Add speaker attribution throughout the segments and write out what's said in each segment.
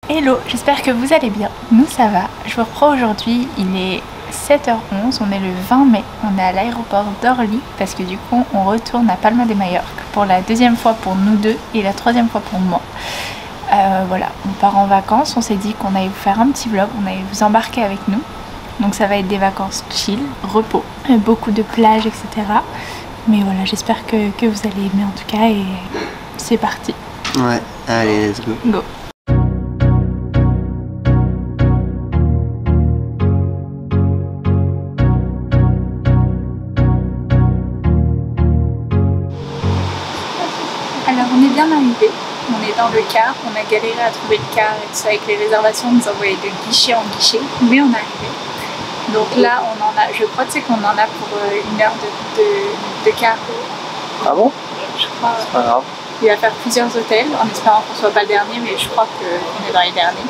Speaker 1: Hello, j'espère que vous allez bien. Nous ça va. Je vous reprends aujourd'hui, il est 7h11, on est le 20 mai. On est à l'aéroport d'Orly parce que du coup on retourne à Palma de Majorque pour la deuxième fois pour nous deux et la troisième fois pour moi. Voilà, on part en vacances, on s'est dit qu'on allait vous faire un petit vlog, on allait vous embarquer avec nous. Donc ça va être des vacances chill, repos, beaucoup de plages, etc. Mais voilà, j'espère que vous allez aimer en tout cas et c'est parti.
Speaker 2: Ouais, allez, let's go.
Speaker 1: Go. Alors on est bien arrivé, on est dans le car, on a galéré à trouver le car et tout ça avec les réservations, on nous envoyait de guichet en guichet, mais on est arrivé. Donc là on en a, je crois qu'on en a pour 1 heure de car.
Speaker 2: Ah bon?
Speaker 1: Je crois.
Speaker 2: C'est pas grave.
Speaker 1: Il va faire plusieurs hôtels en espérant qu'on soit pas le dernier, mais je crois qu'on est dans les derniers.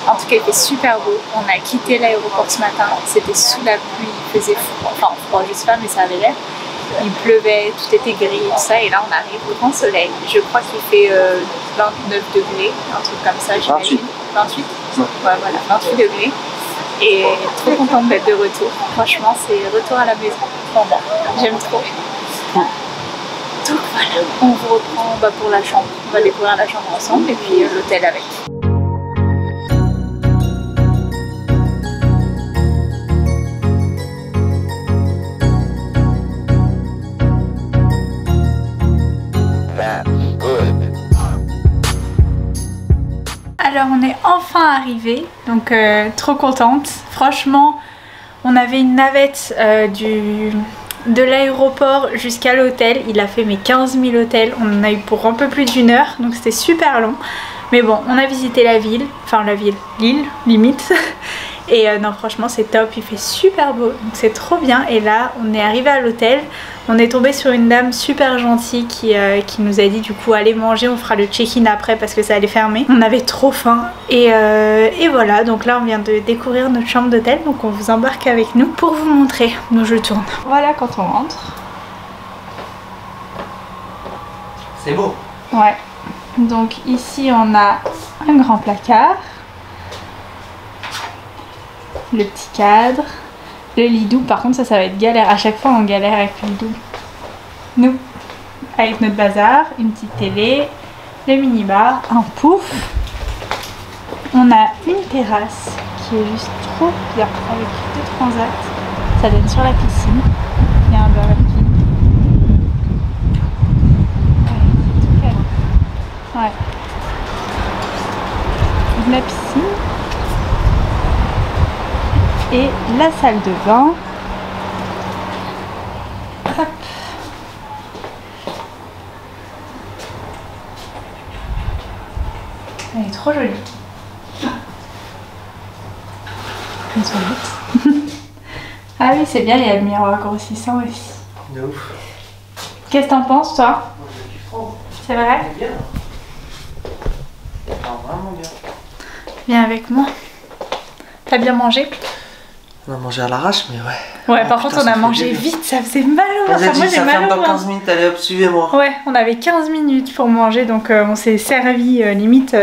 Speaker 1: En tout cas il fait super beau, on a quitté l'aéroport ce matin, c'était sous la pluie, il faisait froid, enfin froid je sais pas mais ça avait l'air. Il pleuvait, tout était gris et tout ça, et là on arrive au grand soleil. Je crois qu'il fait 29 degrés, un truc comme ça, j'imagine. 28 ouais, voilà, 28 degrés. Et trop contente d'être de retour. Franchement, c'est retour à la maison pour moi. J'aime trop. Donc voilà, on vous reprend pour la chambre. On va découvrir la chambre ensemble et puis l'hôtel avec. Alors on est enfin arrivé, donc trop contente. Franchement, on avait une navette de l'aéroport jusqu'à l'hôtel. Il a fait mes 15 000 hôtels, on en a eu pour un peu plus d'1 heure, donc c'était super long. Mais bon, on a visité la ville, enfin l'île limite. Et non franchement c'est top, il fait super beau, donc c'est trop bien. Et là on est arrivé à l'hôtel, on est tombé sur une dame super gentille qui nous a dit du coup allez manger, on fera le check-in après parce que ça allait fermer. On avait trop faim et voilà, donc là on vient de découvrir notre chambre d'hôtel, donc on vous embarque avec nous pour vous montrer. Donc je tourne. Voilà quand on rentre.
Speaker 2: C'est beau.
Speaker 1: Ouais, donc ici on a un grand placard. Le petit cadre, le lit doux, par contre ça va être galère, à chaque fois on galère avec le lit doux. Nous, avec notre bazar, une petite télé, le minibar, un pouf. On a une terrasse qui est juste trop bien, avec 2 transats, ça donne sur la piscine, il y a un Burger King. Ouais. La piscine. Et la salle de bain. Hop. Elle est trop jolie. Une toilette. Ah oui c'est bien, il y a le miroir grossissant aussi.
Speaker 2: De ouf.
Speaker 1: Qu'est-ce que t'en penses toi? C'est vrai?
Speaker 2: Bien. Vraiment bien.
Speaker 1: Viens avec moi. T'as bien mangé?
Speaker 2: On a mangé à l'arrache, mais ouais.
Speaker 1: Ouais,
Speaker 2: oh,
Speaker 1: par
Speaker 2: putain,
Speaker 1: contre on a mangé vite, ça faisait mal au ventre. Moi j'ai
Speaker 2: ça
Speaker 1: mal
Speaker 2: ferme
Speaker 1: au
Speaker 2: dans
Speaker 1: ventre.
Speaker 2: 15 minutes, allez hop, suivez-moi.
Speaker 1: Ouais, on avait 15 minutes pour manger, donc on s'est servi limite.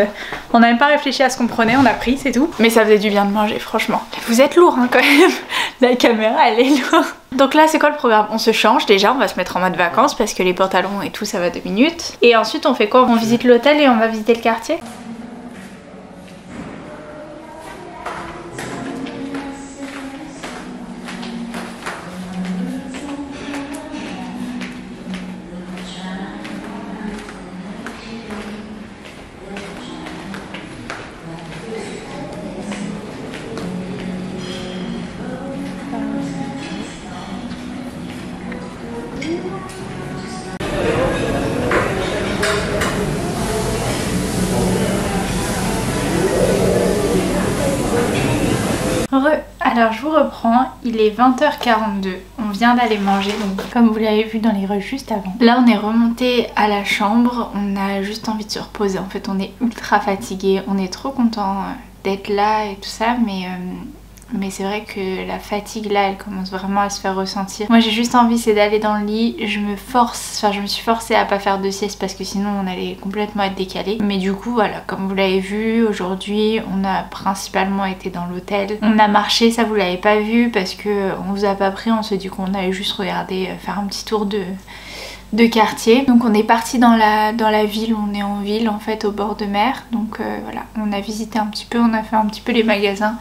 Speaker 1: On n'a même pas réfléchi à ce qu'on prenait, on a pris, c'est tout. Mais ça faisait du bien de manger, franchement. Vous êtes lourd hein, quand même. La caméra, elle est lourde. Donc là, c'est quoi le programme? On se change déjà, on va se mettre en mode vacances parce que les pantalons et tout, ça va 2 minutes. Et ensuite, on fait quoi? On visite l'hôtel et on va visiter le quartier? Alors je vous reprends, il est 20h42, on vient d'aller manger, donc comme vous l'avez vu dans les rues juste avant. Là on est remonté à la chambre, on a juste envie de se reposer, en fait on est ultra fatigué, on est trop content d'être là et tout ça, mais mais c'est vrai que la fatigue là elle commence vraiment à se faire ressentir. Moi j'ai juste envie c'est d'aller dans le lit, je me suis forcée à pas faire de sieste parce que sinon on allait complètement être décalé. Mais du coup voilà, comme vous l'avez vu, aujourd'hui on a principalement été dans l'hôtel. On a marché, ça vous l'avez pas vu parce que on vous a pas pris, on s'est dit qu'on allait juste regarder, faire un petit tour de quartier. Donc on est parti dans la ville, on est en ville en fait au bord de mer. Donc voilà, on a visité un petit peu, on a fait un petit peu les magasins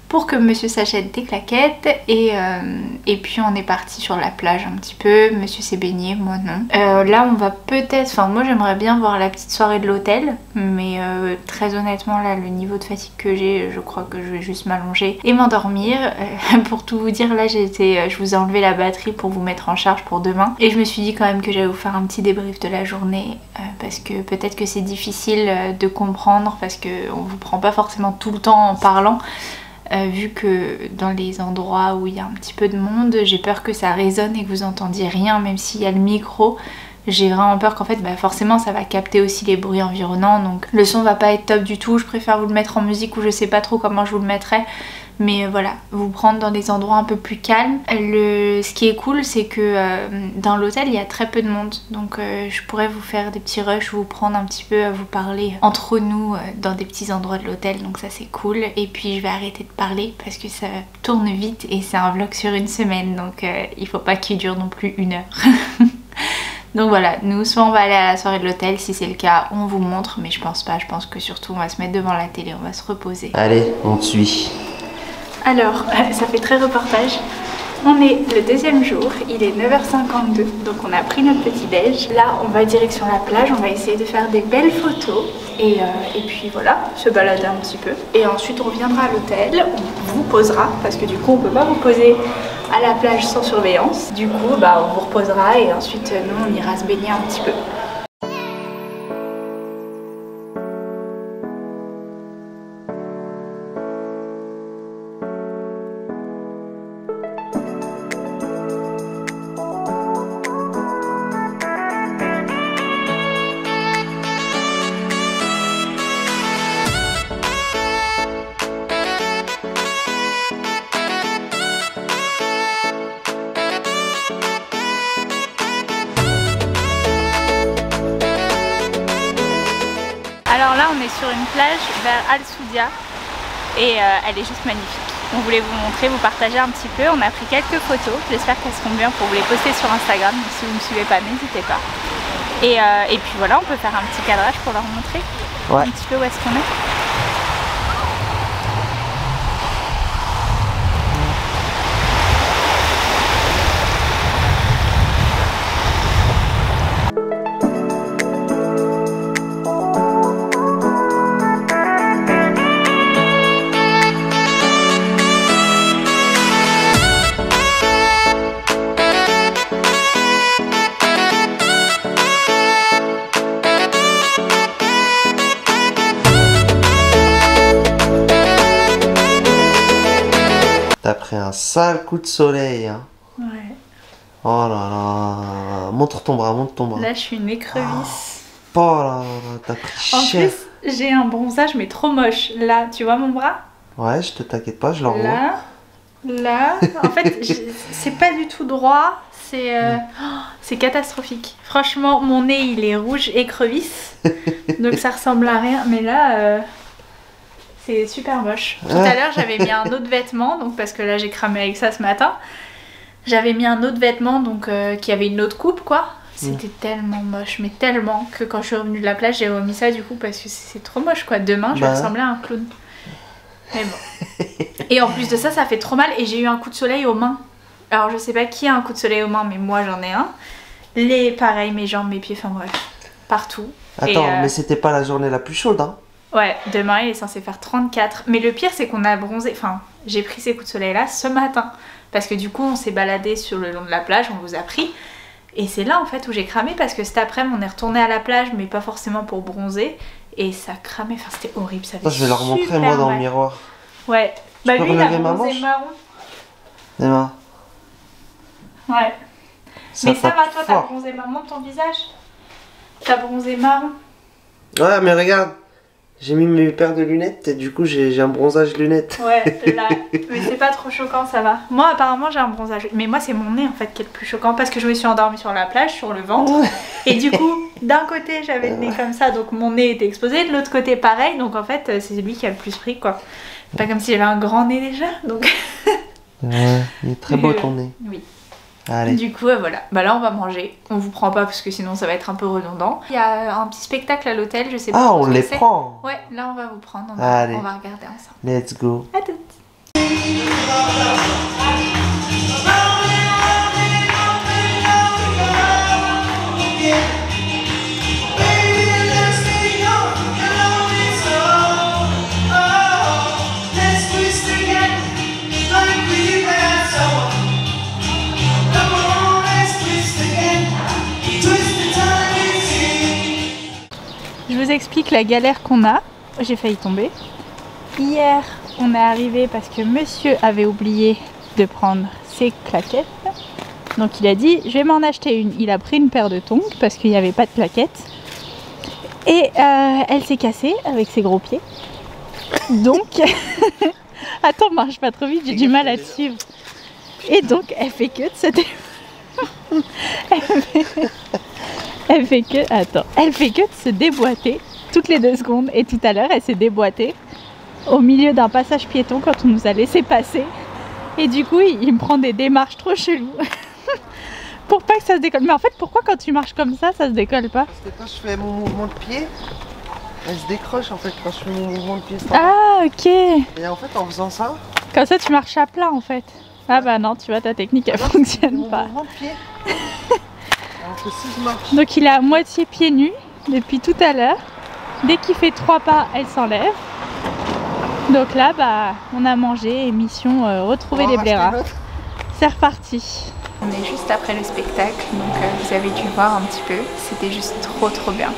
Speaker 1: pour que monsieur s'achète des claquettes et puis on est parti sur la plage un petit peu. Monsieur s'est baigné, moi non. Là on va peut-être, enfin moi j'aimerais bien voir la petite soirée de l'hôtel, mais très honnêtement là le niveau de fatigue que j'ai, je crois que je vais juste m'allonger et m'endormir. Pour tout vous dire là je vous ai enlevé la batterie pour vous mettre en charge pour demain et je me suis dit quand même que j'allais vous faire un petit débrief de la journée parce que peut-être que c'est difficile de comprendre parce qu'on vous prend pas forcément tout le temps en parlant. Vu que dans les endroits où il y a un petit peu de monde, j'ai peur que ça résonne et que vous entendiez rien même s'il y a le micro. J'ai vraiment peur qu'en fait forcément ça va capter aussi les bruits environnants, donc le son va pas être top du tout. Je préfère vous le mettre en musique ou je sais pas trop comment je vous le mettrai. Mais voilà, vous prendre dans des endroits un peu plus calmes. Ce qui est cool c'est que dans l'hôtel il y a très peu de monde. Donc je pourrais vous faire des petits rushs, vous prendre un petit peu, vous parler entre nous dans des petits endroits de l'hôtel. Donc ça c'est cool. Et puis je vais arrêter de parler parce que ça tourne vite et c'est un vlog sur une semaine. Donc il faut pas qu'il dure non plus 1 heure. Donc voilà, nous soit on va aller à la soirée de l'hôtel, si c'est le cas on vous montre. Mais je pense pas, je pense que surtout on va se mettre devant la télé, on va se reposer.
Speaker 2: Allez, on te suit.
Speaker 1: Alors, ça fait très reportage. On est le 2e jour, il est 9h52, donc on a pris notre petit déj. Là, on va direction la plage, on va essayer de faire des belles photos. Et puis voilà, se balader un petit peu. Et ensuite, on reviendra à l'hôtel, on vous posera, parce que du coup, on peut pas vous poser à la plage sans surveillance. Du coup, on vous reposera et ensuite, nous, on ira se baigner un petit peu. Alors là on est sur une plage vers Al Soudia et elle est juste magnifique. On voulait vous montrer, vous partager un petit peu. On a pris quelques photos, j'espère qu'elles seront bien pour vous les poster sur Instagram. Donc si vous ne me suivez pas, n'hésitez pas. Et puis voilà, on peut faire un petit cadrage pour leur montrer un petit peu où est-ce qu'on est.
Speaker 2: T'as pris un sale coup de soleil, hein.
Speaker 1: Ouais.
Speaker 2: Oh là là. Montre ton bras, montre ton bras.
Speaker 1: Là je suis une écrevisse.
Speaker 2: Oh là là, t'as pris cher.
Speaker 1: En plus j'ai un bronzage mais trop moche. Là, tu vois mon bras?
Speaker 2: Ouais, je te t'inquiète pas, je l'envoie.
Speaker 1: Là, en fait c'est pas du tout droit. C'est catastrophique. Franchement mon nez il est rouge écrevisse. Donc ça ressemble à rien. Mais là... c'est super moche. Tout à l'heure j'avais mis un autre vêtement, donc parce que là j'ai cramé avec ça ce matin. J'avais mis un autre vêtement donc qui avait une autre coupe quoi. C'était tellement moche, mais tellement que quand je suis revenue de la plage j'ai remis ça du coup parce que c'est trop moche quoi. Demain je vais ressembler à un clown. Mais bon. Et en plus de ça, ça fait trop mal et j'ai eu un coup de soleil aux mains. Alors je sais pas qui a un coup de soleil aux mains mais moi j'en ai un. Pareil mes jambes, mes pieds, enfin bref, partout.
Speaker 2: Attends, mais c'était pas la journée la plus chaude hein.
Speaker 1: Ouais, demain il est censé faire 34. Mais le pire c'est qu'on a bronzé, enfin j'ai pris ces coups de soleil là ce matin. Parce que du coup on s'est baladé sur le long de la plage, on vous a pris. Et c'est là en fait où j'ai cramé parce que cet après-midi on est retourné à la plage mais pas forcément pour bronzer. Et ça cramait, enfin c'était horrible, ça fait
Speaker 2: je vais leur montrer moi dans le miroir.
Speaker 1: Ouais, bah lui il a bronzé marron.
Speaker 2: Emma.
Speaker 1: Ouais. Mais ça va, toi t'as bronzé marron ton visage? T'as bronzé marron.
Speaker 2: Ouais mais regarde. J'ai mis mes paires de lunettes et du coup j'ai un bronzage lunettes.
Speaker 1: Ouais, là. Mais c'est pas trop choquant, ça va. Moi, apparemment, j'ai un bronzage. Mais moi, c'est mon nez en fait qui est le plus choquant parce que je me suis endormie sur la plage, sur le ventre. Et du coup, d'un côté, j'avais le nez comme ça, donc mon nez était exposé. De l'autre côté, pareil. Donc en fait, c'est lui qui a le plus pris, quoi. C'est pas comme si j'avais un grand nez déjà. Donc.
Speaker 2: Ouais, il est très beau ton nez.
Speaker 1: Oui.
Speaker 2: Allez.
Speaker 1: Du coup, voilà. Bah là, on va manger. On vous prend pas parce que sinon, ça va être un peu redondant. Il y a un petit spectacle à l'hôtel, je sais pas.
Speaker 2: Ah, on les prend.
Speaker 1: Ouais, là, on va vous prendre.
Speaker 2: Allez.
Speaker 1: On va regarder ensemble.
Speaker 2: Let's go.
Speaker 1: À toutes. Je vous explique la galère qu'on a. J'ai failli tomber. Hier, on est arrivé parce que monsieur avait oublié de prendre ses claquettes. Donc il a dit, je vais m'en acheter une. Il a pris une paire de tongs parce qu'il n'y avait pas de claquettes. Et elle s'est cassée avec ses gros pieds. Donc, attends, marche pas trop vite, j'ai du mal à te suivre. Et donc, elle fait que de se Elle fait que de se déboîter toutes les 2 secondes. Et tout à l'heure, elle s'est déboîtée au milieu d'un passage piéton quand on nous a laissé passer. Et du coup, il me prend des démarches trop cheloues pour pas que ça se décolle. Mais en fait, pourquoi quand tu marches comme ça se décolle pas?
Speaker 2: Parce que quand je fais mon mouvement de pied, elle se décroche en fait quand je fais mon mouvement de pied.
Speaker 1: Ah, ok.
Speaker 2: Et en fait, en faisant ça,
Speaker 1: Comme ça, tu marches à plat en fait. Ah bah non, tu vois, ta technique elle fonctionne pas.
Speaker 2: Mon mouvement de pied. Alors que si je marche.
Speaker 1: Donc il est à moitié pieds nus depuis tout à l'heure. Dès qu'il fait 3 pas, elle s'enlève. Donc là, bah, on a mangé et mission retrouver les blairas. C'est reparti. On est juste après le spectacle, donc vous avez dû voir un petit peu. C'était juste trop bien.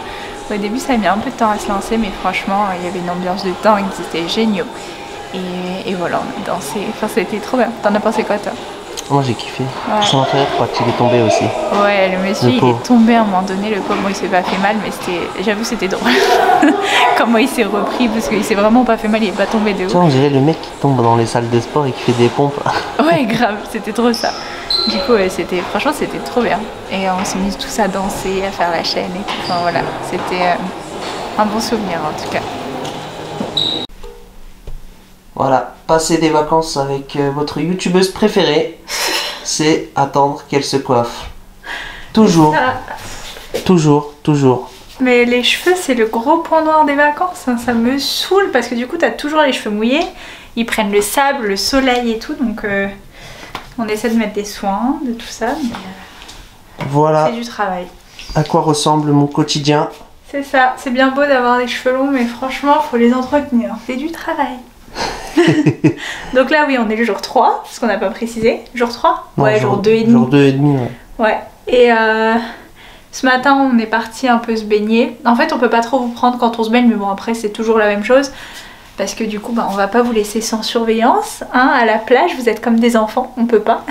Speaker 1: Au début, ça a mis un peu de temps à se lancer, mais franchement, il y avait une ambiance de dingue, c'était génial. Et voilà, on a dansé. Enfin, c'était trop bien. T'en as pensé quoi, toi?
Speaker 2: Moi j'ai kiffé.
Speaker 1: Ouais.
Speaker 2: Son frère, je crois qu'il est tombé aussi.
Speaker 1: Ouais, le monsieur il est tombé à un moment donné, le pauvre, moi il s'est pas fait mal, mais j'avoue c'était drôle. Comment il s'est repris, parce qu'il s'est vraiment pas fait mal, il est pas tombé de haut.
Speaker 2: Tu vois, on dirait le mec qui tombe dans les salles de sport et qui fait des pompes.
Speaker 1: Ouais, grave, c'était trop ça. Du coup, ouais, franchement c'était trop bien. Et on s'est mis tous à danser, à faire la chaîne et tout. Enfin voilà, c'était un bon souvenir en tout cas.
Speaker 2: Voilà, passer des vacances avec votre youtubeuse préférée, c'est attendre qu'elle se coiffe. Toujours, toujours.
Speaker 1: Mais les cheveux, c'est le gros point noir des vacances, hein. Ça me saoule parce que du coup, t'as toujours les cheveux mouillés. Ils prennent le sable, le soleil et tout, donc on essaie de mettre des soins de tout ça. Mais,
Speaker 2: voilà.
Speaker 1: C'est du travail.
Speaker 2: À quoi ressemble mon quotidien.
Speaker 1: C'est ça, c'est bien beau d'avoir des cheveux longs, mais franchement, faut les entretenir. C'est du travail. Donc là, oui, on est le jour 3, parce qu'on n'a pas précisé. Jour 3 ?
Speaker 2: Non,
Speaker 1: ouais, jour 2 et demi.
Speaker 2: Jour 2 et demi, ouais.
Speaker 1: Ouais. Et ce matin, on est parti un peu se baigner. En fait, on peut pas trop vous prendre quand on se baigne, mais bon, après, c'est toujours la même chose. Parce que du coup, bah, on va pas vous laisser sans surveillance. Hein, à la plage, vous êtes comme des enfants, on peut pas.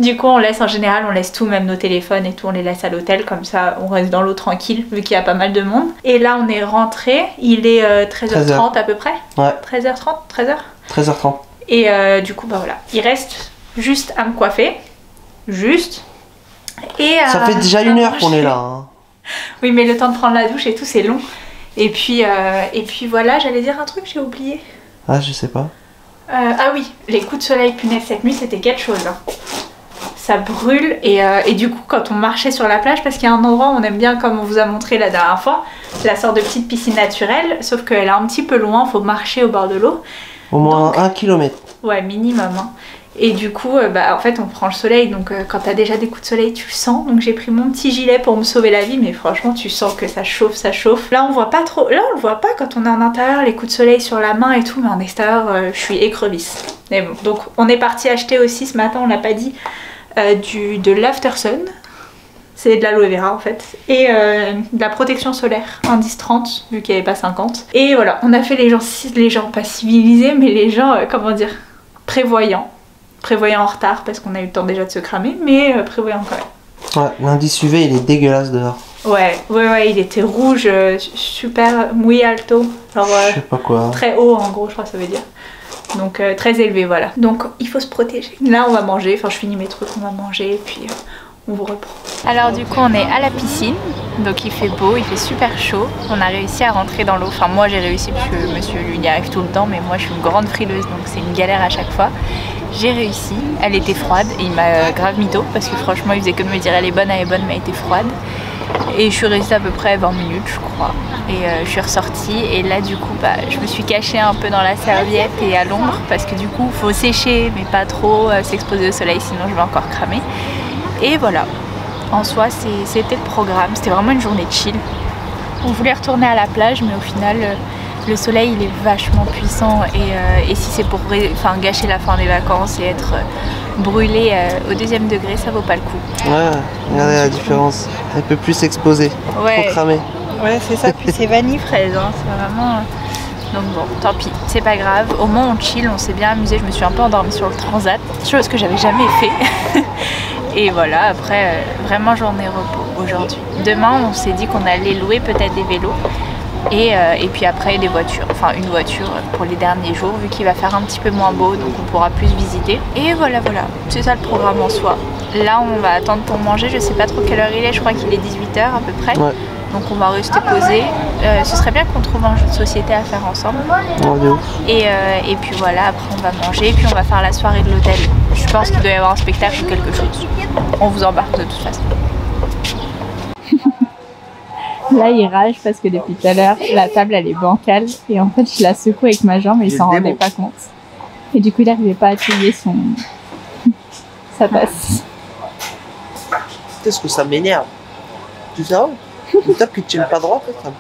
Speaker 1: Du coup, on laisse en général, on laisse tout, même nos téléphones et tout, on les laisse à l'hôtel. Comme ça, on reste dans l'eau tranquille, vu qu'il y a pas mal de monde. Et là, on est rentré. Il est 13h30 à peu près.
Speaker 2: Ouais.
Speaker 1: 13h30, 13h
Speaker 2: 13h30.
Speaker 1: Et du coup, bah voilà. Il reste juste à me coiffer. Juste. Et
Speaker 2: ça fait déjà 1 heure qu'on est là. Hein.
Speaker 1: Oui, mais le temps de prendre la douche et tout, c'est long. Et puis voilà, j'allais dire un truc, j'ai oublié.
Speaker 2: Ah, je sais pas.
Speaker 1: Ah oui, les coups de soleil, punaise, cette nuit, c'était quelque chose. Hein. Ça brûle et du coup, quand on marchait sur la plage, parce qu'il y a un endroit où on aime bien, comme on vous a montré la dernière fois, la sorte de petite piscine naturelle, sauf qu'elle est un petit peu loin, faut marcher au bord de l'eau.
Speaker 2: Au moins 1 kilomètre.
Speaker 1: Ouais, minimum. Hein. Et du coup, bah, en fait, on prend le soleil. Donc, quand t'as déjà des coups de soleil, tu le sens. Donc, j'ai pris mon petit gilet pour me sauver la vie. Mais franchement, tu sens que ça chauffe, ça chauffe. Là, on voit pas trop. Là, on le voit pas quand on est en intérieur, les coups de soleil sur la main et tout. Mais en extérieur, je suis écrevisse. Mais bon, donc, on est parti acheter aussi ce matin, on l'a pas dit, de l'Aftersun. C'est de l'aloe vera en fait. Et de la protection solaire, indice 30, vu qu'il n'y avait pas 50. Et voilà, on a fait les gens pas civilisés, mais les gens, comment dire, prévoyants. Prévoyant en retard parce qu'on a eu le temps déjà de se cramer, mais prévoyant quand même.
Speaker 2: Ouais, l'indice UV il est dégueulasse dehors.
Speaker 1: Ouais, il était rouge, super muy alto, genre
Speaker 2: Je sais pas quoi.
Speaker 1: très haut en gros, je crois que ça veut dire. Donc très élevé, voilà. Donc il faut se protéger. Là on va manger, enfin je finis mes trucs, on va manger et puis on vous reprend. Alors du coup on est à la piscine, donc il fait beau, il fait super chaud. On a réussi à rentrer dans l'eau, enfin moi j'ai réussi parce que monsieur lui il y arrive tout le temps, mais moi je suis une grande frileuse donc c'est une galère à chaque fois. J'ai réussi, elle était froide et il m'a grave mytho parce que franchement il faisait que de me dire elle est bonne mais elle était froide. Et je suis restée à peu près 20 minutes je crois. Et je suis ressortie et là du coup je me suis cachée un peu dans la serviette et à l'ombre parce que du coup il faut sécher mais pas trop s'exposer au soleil sinon je vais encore cramer. Et voilà, en soi c'était le programme, c'était vraiment une journée chill. On voulait retourner à la plage mais au final le soleil il est vachement puissant et si c'est pour gâcher la fin des vacances et être brûlé au 2e degré, ça vaut pas le coup.
Speaker 2: Ouais, regardez la différence, un peu plus exposé,
Speaker 1: ouais.
Speaker 2: trop cramé.
Speaker 1: Ouais c'est ça, puis c'est vanille fraise, hein. C'est vraiment... Donc bon, tant pis, c'est pas grave, au moins on chill, on s'est bien amusé, je me suis un peu endormie sur le transat, chose que j'avais jamais fait. Et voilà, après vraiment journée repos aujourd'hui. Demain on s'est dit qu'on allait louer peut-être des vélos. Et puis après des voitures, enfin une voiture pour les derniers jours vu qu'il va faire un petit peu moins beau donc on pourra plus visiter. Et voilà, c'est ça le programme en soi. Là on va attendre pour manger, je sais pas trop quelle heure il est, je crois qu'il est 18 h à peu près. Ouais. Donc on va rester posé. Ce serait bien qu'on trouve un jeu de société à faire ensemble. Et puis voilà, après on va manger et puis on va faire la soirée de l'hôtel. Je pense qu'il doit y avoir un spectacle ou quelque chose. On vous embarque de toute façon. Là il rage parce que depuis tout à l'heure la table elle est bancale et en fait je la secoue avec ma jambe et il s'en rendait pas compte. Et du coup il n'arrivait pas à plier sa tasse.
Speaker 2: Qu'est-ce que ça m'énerve? Tu sais, une table qui ne tient pas droit, ça me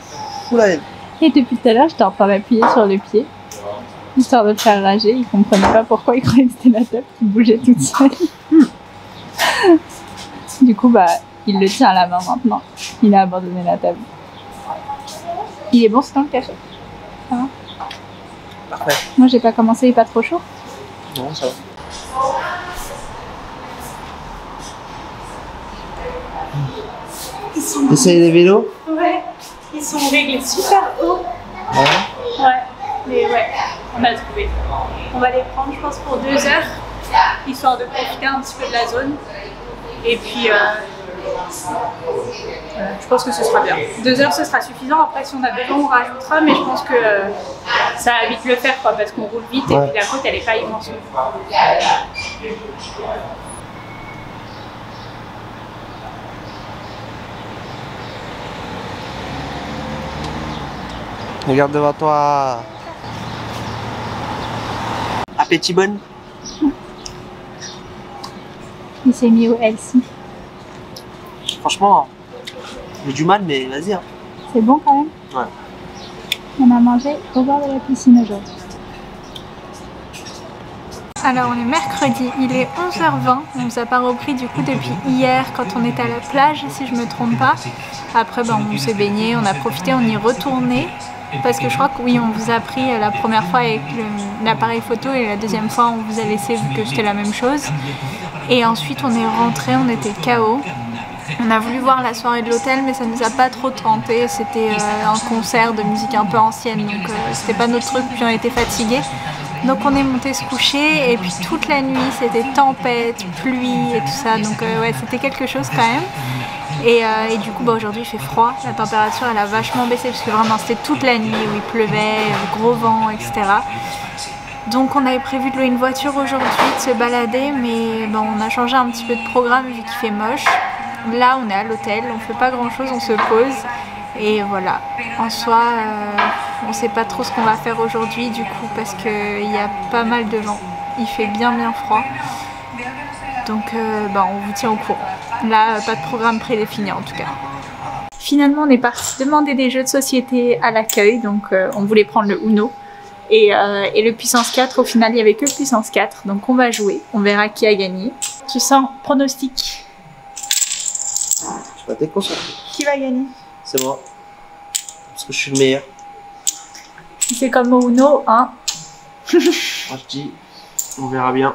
Speaker 2: fout la haine.
Speaker 1: Et depuis tout à l'heure j'étais en train d'appuyer sur le pied histoire de le faire rager, il comprenait pas pourquoi il croyait que c'était la table qui bougeait toute seule. Du coup il le tient à la main maintenant. Il a abandonné la table. Il est bon ce temps le café? Ça va?
Speaker 2: Parfait.
Speaker 1: Moi j'ai pas commencé, il est pas trop chaud?
Speaker 2: Non, ça va. Essayez les vélos?
Speaker 1: Ouais, ils sont réglés super haut. Ouais, mais ouais, on a trouvé. On va les prendre je pense pour 2 heures, histoire de profiter un petit peu de la zone. Et puis je pense que ce sera bien. 2 heures ce sera suffisant, après si on a besoin on rajoutera, mais je pense que ça va vite le faire quoi, parce qu'on roule vite et puis la côte elle est pas immense.
Speaker 2: Regarde devant toi. Appétit bonne.
Speaker 1: Il s'est mis au healthy.
Speaker 2: Franchement, j'ai du mal, mais vas-y. Hein.
Speaker 1: C'est bon quand même?
Speaker 2: Ouais.
Speaker 1: On a mangé au bord de la piscine aujourd'hui. Alors on est mercredi, il est 11h20, on nous a pas repris du coup depuis hier quand on était à la plage si je me trompe pas. Après on s'est baigné, on a profité, on y est retourné. Parce que je crois que oui, on vous a pris la première fois avec l'appareil photo et la deuxième fois on vous a laissé vu que c'était la même chose. Et ensuite on est rentré, on était KO. On a voulu voir la soirée de l'hôtel mais ça nous a pas trop tenté, c'était un concert de musique un peu ancienne donc c'était pas notre truc puis on était fatigués. Donc on est monté se coucher et puis toute la nuit c'était tempête, pluie et tout ça donc ouais c'était quelque chose quand même. Et du coup aujourd'hui il fait froid, la température elle a vachement baissé parce que vraiment c'était toute la nuit où il pleuvait, gros vent etc. Donc on avait prévu de louer une voiture aujourd'hui, de se balader mais bon, on a changé un petit peu de programme vu qu'il fait moche. Là on est à l'hôtel, on fait pas grand chose, on se pose et voilà. En soi on sait pas trop ce qu'on va faire aujourd'hui du coup parce qu'il y a pas mal de vent, il fait bien froid. Donc on vous tient au courant. Là, pas de programme prédéfini en tout cas. Finalement, on est parti demander des jeux de société à l'accueil. Donc, on voulait prendre le Uno et le puissance 4. Au final, il n'y avait que le puissance 4. Donc, on va jouer. On verra qui a gagné. Tu sens pronostic?
Speaker 2: Je suis pas déconcentré.
Speaker 1: Qui va gagner?
Speaker 2: C'est moi. Parce que je suis le meilleur.
Speaker 1: Si c'est comme au Uno, hein.
Speaker 2: Moi, je dis, on verra bien.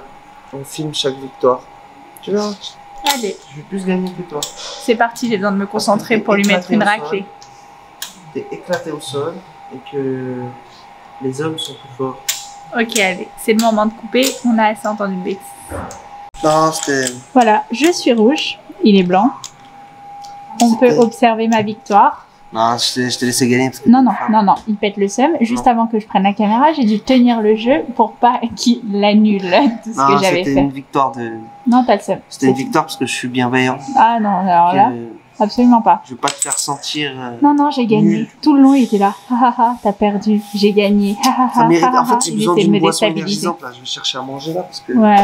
Speaker 2: On filme chaque victoire. Tu verras.
Speaker 1: Allez,
Speaker 2: Je vais plus gagner que toi.
Speaker 1: c'est parti, j'ai besoin de me concentrer pour lui mettre une raclée.
Speaker 2: T'es éclaté au sol et que les hommes sont plus forts.
Speaker 1: Ok, allez, c'est le moment de couper. On a assez entendu le bêtise.
Speaker 2: Non, c'était...
Speaker 1: Voilà, je suis rouge, il est blanc. On peut observer ma victoire.
Speaker 2: Non, je t'ai laissé gagner. Parce que
Speaker 1: Non, il pète le seum. Juste avant que je prenne la caméra, j'ai dû tenir le jeu pour pas qu'il annule tout ce que j'avais fait.
Speaker 2: C'était une victoire de...
Speaker 1: Non, t'as le seum.
Speaker 2: C'était une victoire parce que je suis bienveillant.
Speaker 1: Ah non, alors là, absolument pas.
Speaker 2: Je veux pas te faire sentir...
Speaker 1: Non, j'ai gagné.
Speaker 2: nul.
Speaker 1: Tout le long, il était là. T'as perdu. J'ai gagné.
Speaker 2: Ça mérite... En fait, j'ai
Speaker 1: Il
Speaker 2: besoin
Speaker 1: essayait de
Speaker 2: d'une
Speaker 1: me
Speaker 2: boisson
Speaker 1: déstabiliser.
Speaker 2: énergisante. Là. Je vais chercher à manger là parce que...
Speaker 1: Ouais.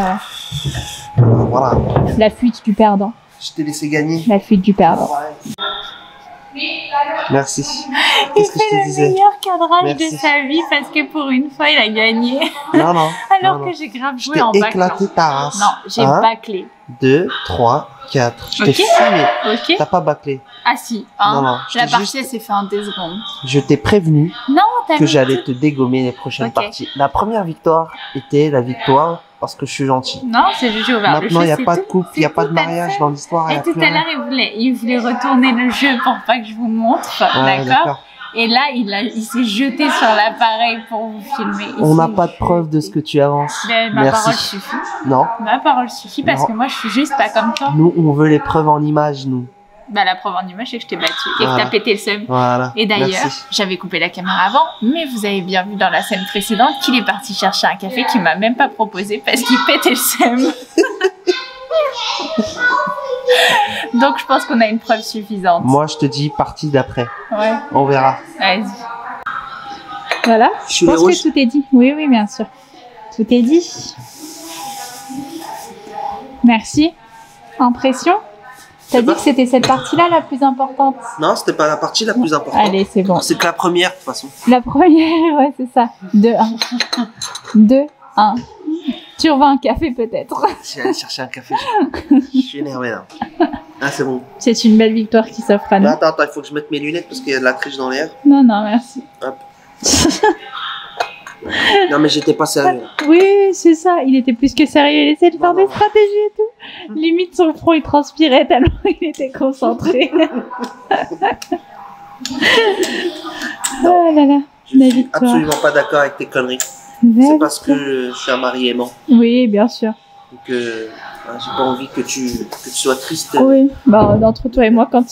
Speaker 2: Voilà.
Speaker 1: La fuite du perdant.
Speaker 2: Je t'ai laissé gagner.
Speaker 1: La fuite du perdant.
Speaker 2: Merci.
Speaker 1: Il
Speaker 2: Qu'est-ce que je
Speaker 1: fait
Speaker 2: te
Speaker 1: le
Speaker 2: disais?
Speaker 1: meilleur cadrage
Speaker 2: Merci.
Speaker 1: de sa vie parce que pour une fois, il a gagné.
Speaker 2: Non.
Speaker 1: Alors
Speaker 2: non,
Speaker 1: que
Speaker 2: non.
Speaker 1: j'ai grave
Speaker 2: Je
Speaker 1: joué
Speaker 2: t'ai
Speaker 1: en bâclant.
Speaker 2: éclaté ta race.
Speaker 1: Non, j'ai bâclé.
Speaker 2: 2, 3, 4. Je t'ai
Speaker 1: Ok.
Speaker 2: fumé.
Speaker 1: Ok.
Speaker 2: T'as pas bâclé.
Speaker 1: Ah si,
Speaker 2: Non, je
Speaker 1: la
Speaker 2: t'ai
Speaker 1: partie
Speaker 2: juste-
Speaker 1: elle s'est fait en 2 secondes.
Speaker 2: Je t'ai prévenu
Speaker 1: Non, t'as
Speaker 2: que
Speaker 1: mis
Speaker 2: j'allais
Speaker 1: tout-
Speaker 2: te dégommer les prochaines
Speaker 1: Ok.
Speaker 2: parties. La première victoire était la victoire parce que je suis gentil.
Speaker 1: Non, c'est le jeu ouvert.
Speaker 2: Maintenant, il n'y a pas de couple, il n'y a
Speaker 1: c'est
Speaker 2: pas de
Speaker 1: tout, t'as le
Speaker 2: mariage
Speaker 1: seum.
Speaker 2: dans l'histoire. y
Speaker 1: Et
Speaker 2: a
Speaker 1: tout
Speaker 2: plus
Speaker 1: à
Speaker 2: rien.
Speaker 1: l'heure, il voulait retourner le jeu pour pas que je vous montre,
Speaker 2: Ouais,
Speaker 1: d'accord. Et là, il s'est jeté sur l'appareil pour vous filmer.
Speaker 2: On n'a pas de preuve de ce que tu avances.
Speaker 1: Mais ma
Speaker 2: Merci.
Speaker 1: parole suffit.
Speaker 2: Non,
Speaker 1: Ma parole suffit parce
Speaker 2: Non.
Speaker 1: que moi, je suis juste pas comme toi.
Speaker 2: nous, on veut les preuves en images, nous.
Speaker 1: Bah, la preuve en image, c'est que je t'ai battu et
Speaker 2: Voilà.
Speaker 1: que t'as pété le seum.
Speaker 2: Voilà.
Speaker 1: Et d'ailleurs,
Speaker 2: Merci.
Speaker 1: j'avais coupé la caméra avant, mais vous avez bien vu dans la scène précédente qu'il est parti chercher un café qu'il m'a même pas proposé parce qu'il pétait le seum. Donc je pense qu'on a une preuve suffisante.
Speaker 2: Moi, je te dis partie d'après.
Speaker 1: Ouais,
Speaker 2: On verra.
Speaker 1: vas-y. Voilà,
Speaker 2: Je
Speaker 1: je
Speaker 2: suis les
Speaker 1: pense
Speaker 2: rouges.
Speaker 1: que tout est dit. Oui, bien sûr. Tout est dit. Merci. Impression? T'as
Speaker 2: C'est
Speaker 1: dit
Speaker 2: pas-
Speaker 1: que c'était cette partie-là la plus importante.
Speaker 2: Non, c'était pas la partie la plus importante.
Speaker 1: Allez, c'est bon.
Speaker 2: C'est que la première, de toute façon.
Speaker 1: La première, ouais, c'est ça. 2-1. 2-1. Tu revends un café peut-être.
Speaker 2: Je vais aller chercher un café. Je suis énervé là. Ah, c'est bon.
Speaker 1: C'est une belle victoire qui s'offre à nous.
Speaker 2: Attends, il faut que je mette mes lunettes parce qu'il y a de la triche dans l'air.
Speaker 1: Non, merci.
Speaker 2: Hop. Non, mais j'étais pas sérieux. Là.
Speaker 1: Oui, c'est ça. Il était plus que sérieux. Il essayait de faire
Speaker 2: Non.
Speaker 1: des stratégies et tout. Limite, son front, il transpirait tellement il était concentré. Oh là là.
Speaker 2: Je
Speaker 1: La
Speaker 2: suis
Speaker 1: victoire.
Speaker 2: absolument pas d'accord avec tes conneries. C'est parce que je suis un mari aimant.
Speaker 1: Oui, bien sûr.
Speaker 2: Et que j'ai pas envie que tu sois triste.
Speaker 1: Oui. Bah, entre toi et moi, quand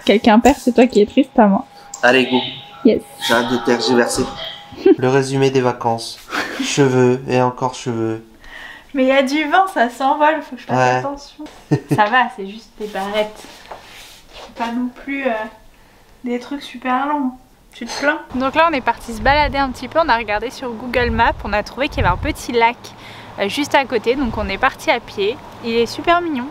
Speaker 1: quelqu'un perd, c'est toi qui es triste, pas moi.
Speaker 2: Allez, go.
Speaker 1: Yes.
Speaker 2: J'arrête de tergiverser. Le résumé des vacances. Cheveux et encore cheveux.
Speaker 1: Mais il y a du vent, ça s'envole. Faut que je fasse
Speaker 2: Ouais.
Speaker 1: attention. Ça va, c'est juste des barrettes. Pas non plus des trucs super longs. Tu te plains? Donc là, on est parti se balader un petit peu. On a regardé sur Google Maps. On a trouvé qu'il y avait un petit lac juste à côté. Donc on est parti à pied. Il est super mignon.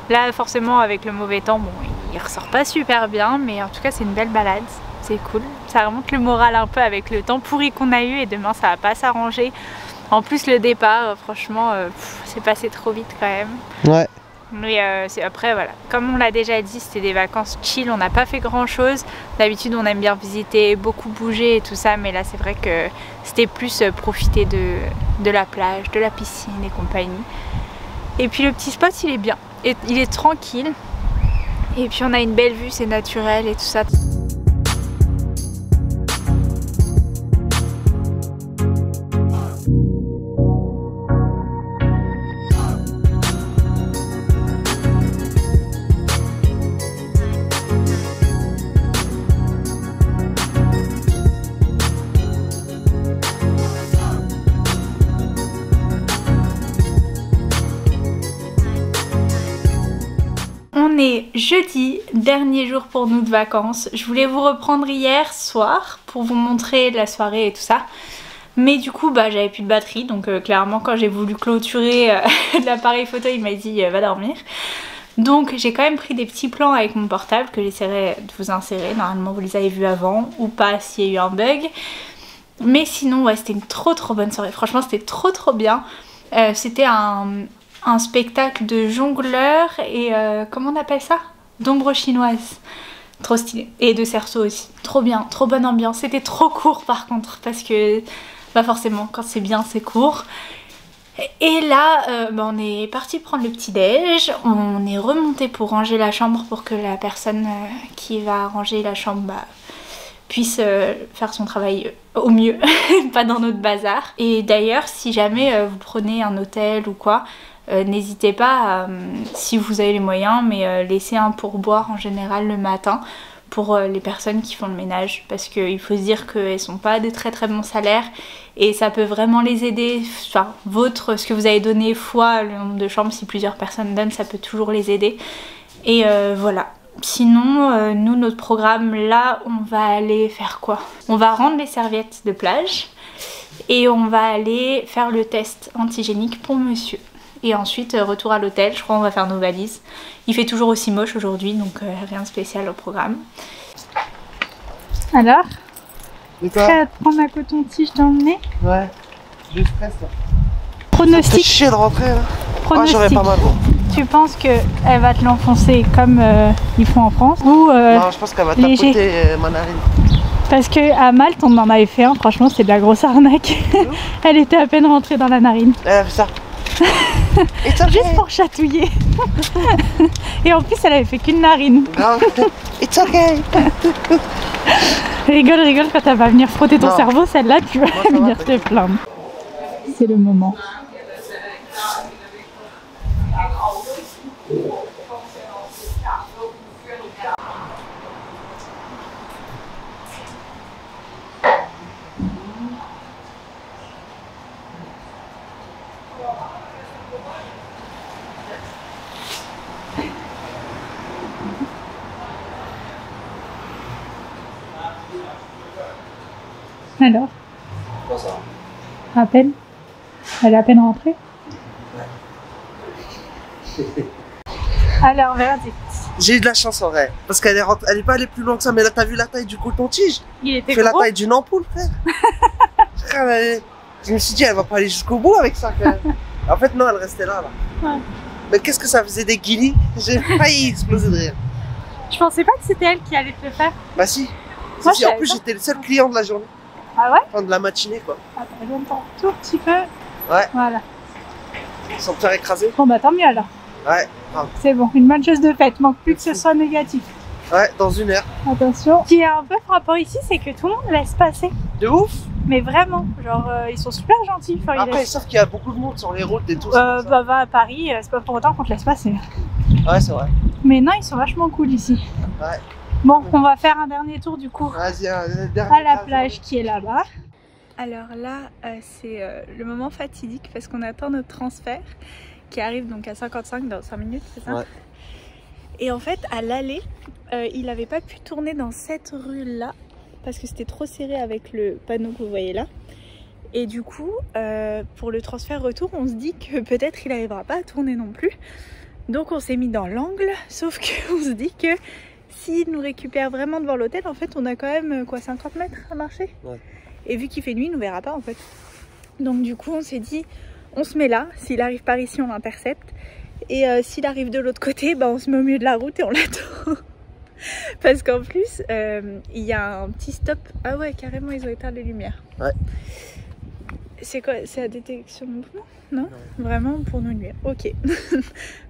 Speaker 1: Là, forcément, avec le mauvais temps, bon, il ressort pas super bien. Mais en tout cas, c'est une belle balade. C'est cool. Ça remonte le moral un peu avec le temps pourri qu'on a eu. Et demain, ça va pas s'arranger. En plus, le départ, franchement, c'est passé trop vite quand même.
Speaker 2: Ouais.
Speaker 1: Mais après, voilà, comme on l'a déjà dit, c'était des vacances chill, on n'a pas fait grand chose. D'habitude, on aime bien visiter, beaucoup bouger et tout ça, mais là, c'est vrai que c'était plus profiter de la plage, de la piscine et compagnie. Et puis le petit spot, il est bien, et il est tranquille. Et puis on a une belle vue, c'est naturel et tout ça. On est jeudi, dernier jour pour nous de vacances. Je voulais vous reprendre hier soir pour vous montrer la soirée et tout ça. Mais du coup, bah, j'avais plus de batterie. Donc clairement, quand j'ai voulu clôturer l'appareil photo, il m'a dit va dormir. Donc j'ai quand même pris des petits plans avec mon portable que j'essaierai de vous insérer. Normalement, vous les avez vus avant ou pas s'il y a eu un bug. Mais sinon, ouais, c'était une trop bonne soirée. Franchement, c'était trop bien. C'était un spectacle de jongleurs et comment on appelle ça? D'ombre chinoise. Trop stylé. Et de cerceaux aussi. Trop bien, trop bonne ambiance. C'était trop court par contre parce que bah forcément quand c'est bien c'est court. Et là, on est parti prendre le petit déj, on est remonté pour ranger la chambre pour que la personne qui va ranger la chambre puisse faire son travail au mieux, pas dans notre bazar. Et d'ailleurs, si jamais vous prenez un hôtel ou quoi, n'hésitez pas, si vous avez les moyens, mais laissez un pourboire en général le matin pour les personnes qui font le ménage, parce qu'il faut se dire qu'elles sont pas des très bons salaires et ça peut vraiment les aider. Enfin, ce que vous avez donné fois le nombre de chambres, si plusieurs personnes donnent, ça peut toujours les aider. Et voilà. Sinon, nous, notre programme, là, on va aller faire quoi? On va rendre les serviettes de plage et on va aller faire le test antigénique pour monsieur. Et ensuite, retour à l'hôtel, je crois qu'on va faire nos valises. Il fait toujours aussi moche aujourd'hui, donc rien de spécial au programme. Alors, prêt à te prendre un coton-tige dans le nez?
Speaker 2: Ouais, je stresse là.
Speaker 1: Pronostic.
Speaker 2: Ça fait chier de rentrer là.
Speaker 1: Pronostic.
Speaker 2: J'aurais pas mal. Bon.
Speaker 1: Tu penses qu'elle va te l'enfoncer comme ils font en France ou
Speaker 2: non, je pense qu'elle va tapoter ma narine.
Speaker 1: Parce qu'à Malte, on en avait fait un, franchement, c'est de la grosse arnaque. Elle était à peine rentrée dans la narine.
Speaker 2: Elle a fait ça.
Speaker 1: Juste pour chatouiller. Et en plus, elle avait fait qu'une narine.
Speaker 2: It's okay.
Speaker 1: Rigole quand elle va venir frotter ton cerveau, celle-là, tu vas venir te plaindre. C'est le moment. Alors,
Speaker 2: Bon, ça va.
Speaker 1: à peine. Elle est à peine rentrée.
Speaker 2: Ouais.
Speaker 1: Alors, verdict.
Speaker 2: J'ai eu de la chance en vrai. Parce qu'elle est pas allée plus loin que ça. Mais là, t'as vu la taille du coton-tige?
Speaker 1: Il était
Speaker 2: fait
Speaker 1: gros.
Speaker 2: La taille d'une ampoule, frère. Frère, je me suis dit, elle va pas aller jusqu'au bout avec ça, quand même. En fait, non, elle restait là.
Speaker 1: Ouais.
Speaker 2: Mais qu'est-ce que ça faisait des guillis? J'ai failli exploser de rire.
Speaker 1: Je pensais pas que c'était elle qui allait te le faire.
Speaker 2: Bah si.
Speaker 1: Moi,
Speaker 2: si, en plus, j'étais le seul client de la journée.
Speaker 1: Ah ouais?
Speaker 2: Enfin, de la matinée, quoi.
Speaker 1: Attends, longtemps. Tout petit peu.
Speaker 2: Ouais.
Speaker 1: Voilà.
Speaker 2: Sans te faire écraser.
Speaker 1: Bon bah tant mieux alors.
Speaker 2: Ouais. Grave.
Speaker 1: C'est bon, une bonne chose de faite. Manque plus que ce soit négatif.
Speaker 2: Ouais, dans 1 heure.
Speaker 1: Attention. Ce qui est un peu frappant ici, c'est que tout le monde laisse passer.
Speaker 2: De ouf.
Speaker 1: Mais vraiment, genre ils sont super gentils. Enfin,
Speaker 2: après, sauf qu'il y a beaucoup de monde sur les routes et tout.
Speaker 1: bah va à Paris, c'est pas pour autant qu'on te laisse passer.
Speaker 2: Ouais, c'est vrai.
Speaker 1: Mais non, ils sont vachement cool ici.
Speaker 2: Ouais.
Speaker 1: Bon, on va faire un dernier tour du coup.
Speaker 2: Vas-y,
Speaker 1: À la plage qui est là-bas. Alors là, c'est le moment fatidique parce qu'on attend notre transfert qui arrive donc à 55 dans 5 minutes, c'est ça?
Speaker 2: Ouais.
Speaker 1: Et en fait, à l'aller, il n'avait pas pu tourner dans cette rue-là parce que c'était trop serré avec le panneau que vous voyez là. Et du coup, pour le transfert retour, on se dit que peut-être il n'arrivera pas à tourner non plus. Donc on s'est mis dans l'angle, sauf qu'on se dit que s'il nous récupère vraiment devant l'hôtel, en fait, on a quand même quoi, 50 mètres à marcher.
Speaker 2: Ouais.
Speaker 1: Et vu qu'il fait nuit, il nous verra pas en fait. Donc du coup, on s'est dit, on se met là. S'il arrive par ici, on l'intercepte. Et s'il arrive de l'autre côté, bah, on se met au milieu de la route et on l'attend. Parce qu'en plus, il y a un petit stop. Ah ouais, carrément, ils ont éteint les lumières. Ouais. C'est quoi? C'est la détection de mouvement? Non, ouais. Vraiment pour nous nuire. Ok.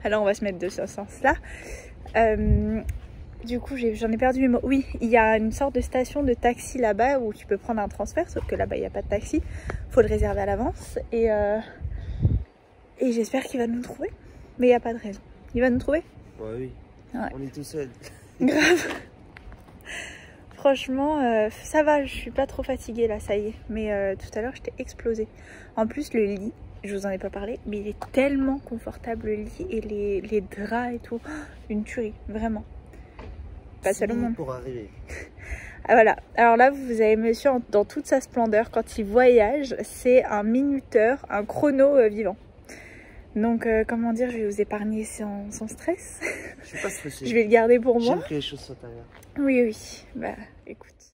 Speaker 1: Alors on va se mettre de ce sens-là. Du coup, j'en ai perdu mes mots. Oui, il y a une sorte de station de taxi là-bas où tu peux prendre un transfert, sauf que là-bas, il n'y a pas de taxi. Faut le réserver à l'avance. Et j'espère qu'il va nous trouver. Mais il n'y a pas de raison. Il va nous trouver?
Speaker 2: Ouais, oui. Ouais. On est tout seul.
Speaker 1: Grave. Franchement, ça va, je suis pas trop fatiguée là, ça y est. Mais tout à l'heure, j'étais explosée. En plus, le lit, je vous en ai pas parlé, mais il est tellement confortable le lit et les draps et tout. Une tuerie, vraiment. Pas seulement
Speaker 2: pour arriver.
Speaker 1: Ah voilà, alors là vous avez monsieur dans toute sa splendeur quand il voyage, c'est un minuteur, un chrono vivant. Donc comment dire, je vais vous épargner son stress.
Speaker 2: Je suis pas stressée.
Speaker 1: Je vais le garder pour moi.
Speaker 2: J'aime que les choses soient à l'heure.
Speaker 1: Oui, bah écoute.